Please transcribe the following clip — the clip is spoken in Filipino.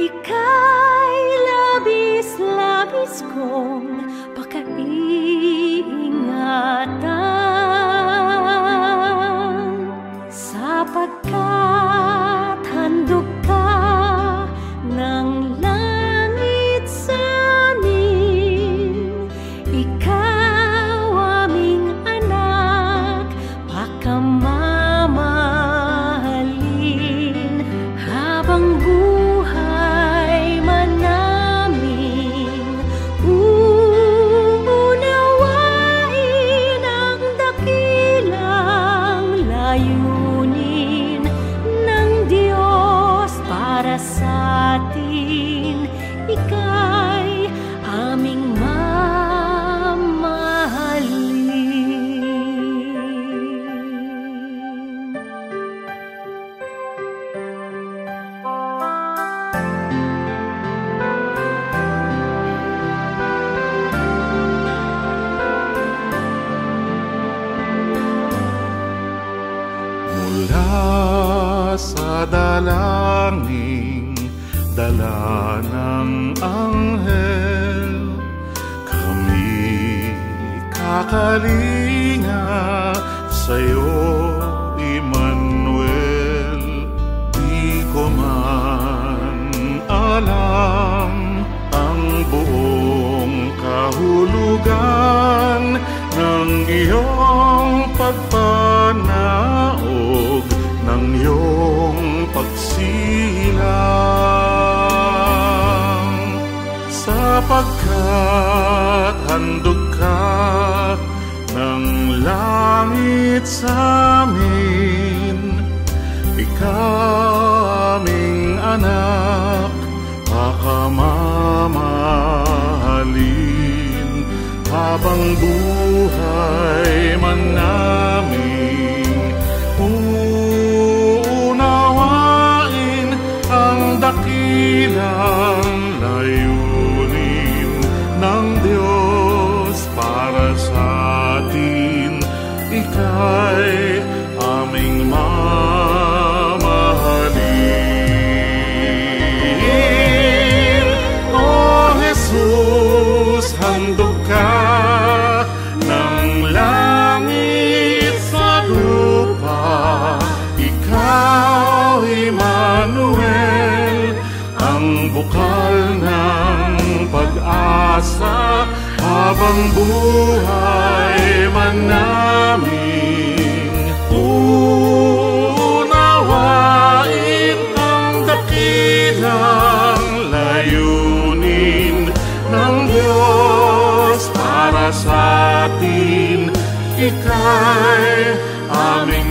Ika'y labis-labis kong pakaiingatan, sapagkat handog ka ng langit sa amin. Ikaw aming anak, pakamamahalin habang buhay man namin. Uunawain ang dakilang layunin ng Diyos para sa atin. Ika'y aming mamahalin. Mula sa dalangin, dala ng anghel, kami kakalinga sa'yo, Emmanuel. Di ko man alam ang buong kahulugan ng iyong pagpanaog, ng iyong pagsilang, sapagkat handog ka ng langit sa amin. Ikaw aming anak, pakamamahalin habang buhay man namin. Uunawain ang dakilang layunin ng Diyos para sa atin. Ika'y aming mamahalin. O Jesus, handog ka ng langit sa lupa. Ikaw, Emmanuel, ang bukal ng pag-asa habang buhay man namin. Unawain ang dakilang layunin ng Diyos para sa atin. Ika'y aming